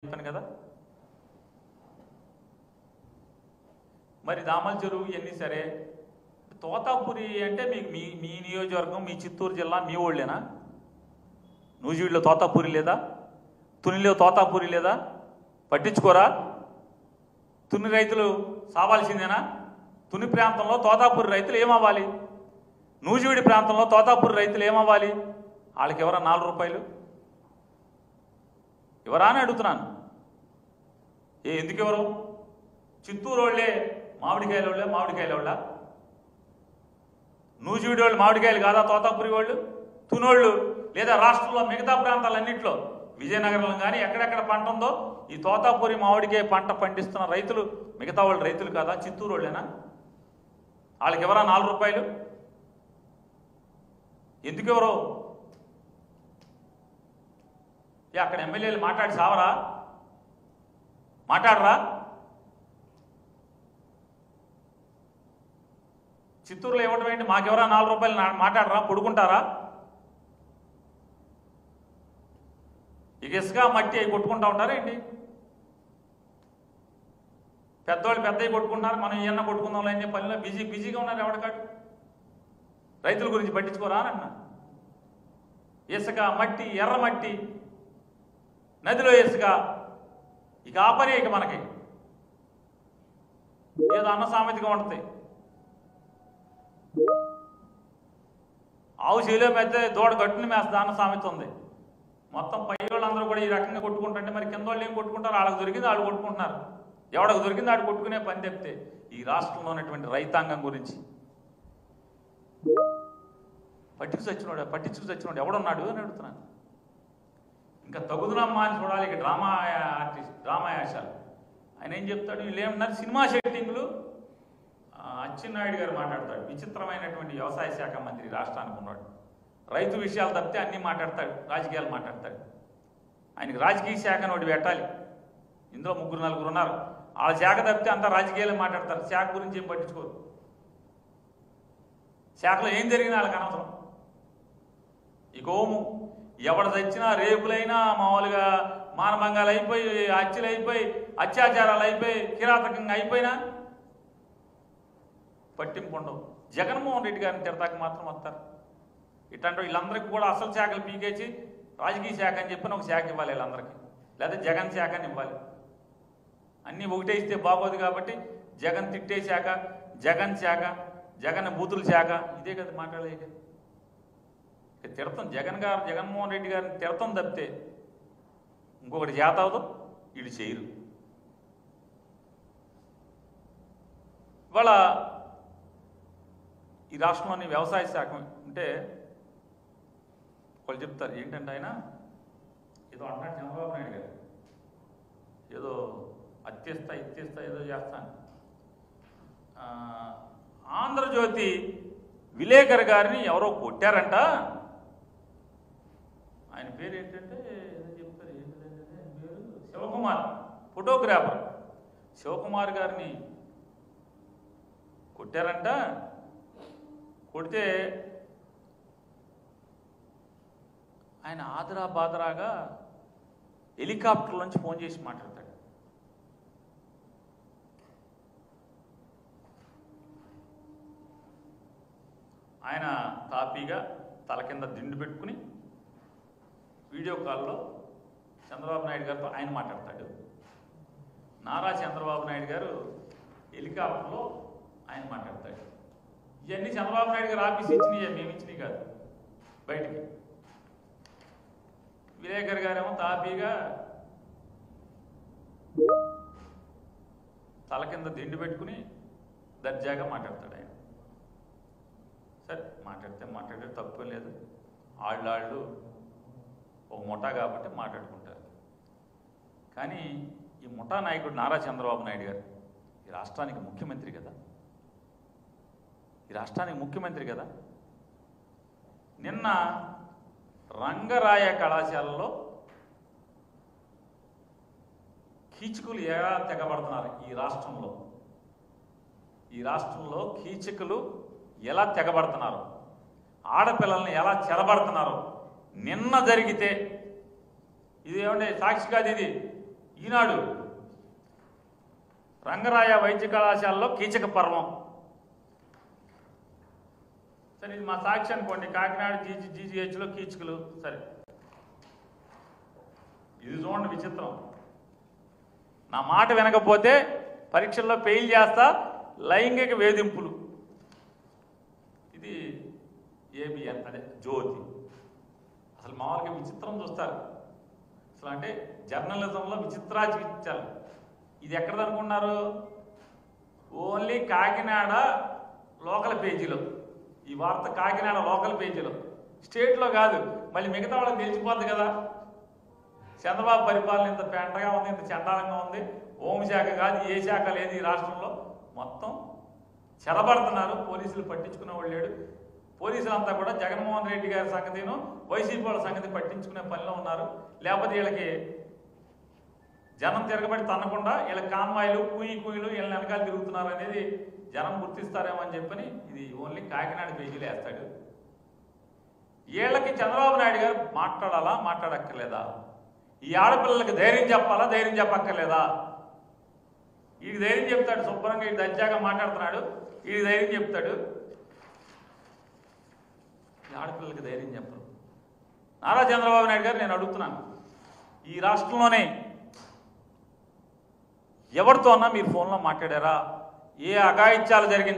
చెప్పాను కదా. మరి దామల చెరువు ఇవన్నీ సరే, తోతాపురి అంటే మీకు మీ మీ నియోజకవర్గం, మీ చిత్తూరు జిల్లా మీ ఊళ్ళేనా? నూజివీడులో తోతాపురి లేదా? తునిలో తోతాపురి లేదా? పట్టించుకోరా? తుని రైతులు సావాల్సిందేనా? తుని ప్రాంతంలో తోతాపురి రైతులు ఏమవ్వాలి? నూజివీడి ప్రాంతంలో తోతాపురి రైతులు ఏమవ్వాలి? వాళ్ళకి ఎవరా 4 రూపాయలు ఎవరా అని అడుగుతున్నాను. ఎందుకు ఎవరు? చిత్తూరు వాళ్ళే మామిడికాయల వాళ్ళ? నూజివీడి వాళ్ళు మామిడికాయలు కాదా తోతాపురి వాళ్ళు? తునోళ్ళు లేదా రాష్ట్రంలో మిగతా ప్రాంతాలన్నింటిలో విజయనగరంలో కానీ ఎక్కడెక్కడ పంట ఉందో ఈ తోతాపురి మామిడికాయ పంట పండిస్తున్న రైతులు మిగతా వాళ్ళు రైతులు కాదా? చిత్తూరు వాళ్ళేనా? వాళ్ళకి ఎవరా 4 రూపాయలు? ఎందుకు ఎవరు? అక్కడ ఎమ్మెల్యేలు మాట్లాడి సావరా? మాట్లాడరా? చిత్తూరులో ఇవ్వడం ఏంటి? మాకెవరా 4 రూపాయలు మాట్లాడరా? పడుకుంటారా? ఇక ఇసుక మట్టి అవి కొట్టుకుంటా ఉంటారా ఏంటి? పెద్దవాళ్ళు పెద్దవి కొట్టుకుంటున్నారు, మనం ఈయన కొట్టుకుందాం అనే పనిలో బిజీగా ఉన్నారు. ఎవడకాడు రైతుల గురించి పట్టించుకోరా అని అన్నా. ఇసుక మట్టి, ఎర్రమట్టి, నదిలో ఇసుక, ఇక ఆ పని ఇక మనకి ఏదో అన్న సామెతగా ఉంటుంది. ఆవు చేలో పెద్ద దూడ గట్టుని మేస్తా అన్న సామెత ఉంది. మొత్తం పై వాళ్ళందరూ కూడా ఈ రకంగా కొట్టుకుంటుంటే మరి కింద వాళ్ళు ఏం కొట్టుకుంటారు? వాళ్ళకి దొరికింది వాళ్ళు కొట్టుకుంటున్నారు. ఎవడకు దొరికింది వాడు కొట్టుకునే పని చెప్తే ఈ రాష్ట్రంలో ఉన్నటువంటి రైతాంగం గురించి పట్టించుకు చచ్చినోడు ఎవడున్నాడు అని అడుగుతున్నాను. ఇంకా తగుదునమ్మా అని చూడాలి. ఇక డ్రామా యాశాలు. ఆయన ఏం చెప్తాడు? వీళ్ళు ఏమన్నారు? సినిమా షెట్టింగ్లు. అచ్చెన్నాయుడు గారు మాట్లాడతాడు. విచిత్రమైనటువంటి వ్యవసాయ శాఖ మంత్రి రాష్ట్రానికి ఉన్నాడు. రైతు విషయాలు తప్పితే అన్నీ మాట్లాడతాడు, రాజకీయాలు మాట్లాడతాడు. ఆయనకి రాజకీయ శాఖ ఒకటి పెట్టాలి. ఇందులో 3-4 ఉన్నారు. వాళ్ళ శాఖ తప్పితే అంతా రాజకీయాలే మాట్లాడతారు. శాఖ గురించి ఏం పట్టించుకోరు. శాఖలో ఏం జరిగినా వాళ్ళకి అనవసరం. ఈ గోము ఎవడ తెచ్చినా రేపులైనా మామూలుగా మానభంగాలు అయిపోయి, హత్యలు అయిపోయి, అత్యాచారాలు అయిపోయి, కిరాతకంగా అయిపోయినా పట్టింపు ఉండవు. జగన్మోహన్ రెడ్డి గారిని తిడతాక మాత్రం వస్తారు. ఇట్లాంటి వీళ్ళందరికీ కూడా అసలు శాఖలు పీకేసి రాజకీయ శాఖ అని చెప్పిన ఒక శాఖ ఇవ్వాలి వీళ్ళందరికీ, లేదా జగన్ శాఖ అని ఇవ్వాలి. అన్నీ ఒకటే ఇస్తే బాగోదు కాబట్టి జగన్ తిట్టే శాఖ, జగన్ శాఖ, జగన్ బూతుల శాఖ, ఇదే కదా మాట్లాడలేక. తిడతాం జగన్మోహన్ రెడ్డి గారిని తిడతాం తప్పితే ఇంకొకటి చేత అవదు, వీళ్ళు చేయరు. ఇవాళ ఈ రాష్ట్రంలోని వ్యవసాయ శాఖ అంటే వాళ్ళు చెప్తారు ఏంటంటే, ఆయన ఏదో అంటాడు చంద్రబాబు నాయుడు గారు, ఏదో ఇచ్చేస్తా ఏదో చేస్తాను. ఆంధ్రజ్యోతి విలేకరు గారిని ఎవరో కొట్టారంట. ఆయన పేరు ఏంటంటే ఏదో చెప్తారు, ఏంటంటే ఆయన పేరు శివకుమార్, ఫోటోగ్రాఫర్. శివకుమార్ గారిని కొట్టారంట. కొడితే ఆయన ఆదరా బాదరాగా హెలికాప్టర్ నుంచి ఫోన్ చేసి మాట్లాడతాడు. ఆయన తాపీగా తల కింద దిండు పెట్టుకుని వీడియో కాల్లో చంద్రబాబు నాయుడు గారితో ఆయన మాట్లాడతాడు. నారా చంద్రబాబు నాయుడు గారు హెలికాప్టర్లో ఆయన మాట్లాడతాడు. ఇవన్నీ చంద్రబాబు నాయుడు గారు ఆఫీస్ ఇచ్చినాయి, మేము ఇచ్చినాయి కాదు బయటికి. విలేకర్ గారేమో తాపీగా తల కింద దిండు పెట్టుకుని దర్జాగా మాట్లాడతాడు. ఆయన సరే మాట్లాడితే తప్పేం లేదు. వాళ్ళు ఒక ముఠా కాబట్టి మాట్లాడుకుంటారు. కానీ ఈ ముఠా నాయకుడు నారా చంద్రబాబు నాయుడు గారు ఈ రాష్ట్రానికి ముఖ్యమంత్రి కదా. నిన్న రంగరాయ కళాశాలలో కీచకులు ఎలా తెగబడుతున్నారు ఈ రాష్ట్రంలో కీచకులు ఎలా తెగబడుతున్నారు, ఆడపిల్లల్ని ఎలా చెరబడుతున్నారు నిన్న జరిగితే ఇది ఏమంటే సాక్షి కాదు, ఇది ఈనాడు రంగరాయ వైద్య కళాశాలలో కీచక పర్వం. సరే, ఇది మా సాక్షి అనుకోండి. కాకినాడ జీజీహెచ్లో కీచకులు. సరే, ఇది చూడండి విచిత్రం. నా మాట వినకపోతే పరీక్షల్లో ఫెయిల్ చేస్తా, లైంగిక వేధింపులు. ఇది ఏబిఎన్, అదే జ్యోతి. అసలు మామూలుగా విచిత్రం చూస్తారు అసలు. అంటే జర్నలిజంలో విచిత్రాలు. ఇది ఎక్కడదనుకున్నారు? ఓన్లీ కాకినాడ లోకల్ పేజీలో. ఈ వార్త కాకినాడ లోకల్ పేజీలో, స్టేట్లో కాదు. మళ్ళీ మిగతా వాళ్ళకి తెలిసిపోద్ది కదా, చంద్రబాబు పరిపాలన ఇంత పెంటగా ఉంది, ఇంత చండాలంగా ఉంది, హోంశాఖ కాదు ఏ శాఖ లేదు ఈ రాష్ట్రంలో, మొత్తం చెరబడుతున్నారు. పోలీసులు పట్టించుకునే వాళ్ళు లేడు. పోలీసులంతా కూడా జగన్మోహన్ రెడ్డి గారి సంగతిను వైసీపీ వాళ్ళ సంగతి పట్టించుకునే పనిలో ఉన్నారు. లేకపోతే వీళ్ళకి జనం తిరగబడి తన్నకుండా వీళ్ళ కాన్వాయిలు కూయిలు వీళ్ళని వెనకాల తిరుగుతున్నారు అనేది జనం గుర్తిస్తారేమో అని చెప్పని ఇది ఓన్లీ కాకినాడ పేజీలు వేస్తాడు. వీళ్ళకి చంద్రబాబు నాయుడు గారు మాట్లాడాలా, మాట్లాడక్కర్లేదా? ఈ ఆడపిల్లలకి ధైర్యం చెప్పాలా, ధైర్యం చెప్పక్కర్లేదా? వీడికి ధైర్యం చెప్తాడు శుభ్రంగా, వీడి దర్జాగా మాట్లాడుతున్నాడు, వీడికి ధైర్యం చెప్తాడు. ఈ ఆడపిల్లలకి ధైర్యం చెప్పరు. నారా చంద్రబాబు నాయుడు గారు నేను అడుగుతున్నాను, ఈ రాష్ట్రంలోనే ఎవరితో అన్నా మీరు ఫోన్లో మాట్లాడారా? ఏ అఘాయిత్యాలు జరిగించారు?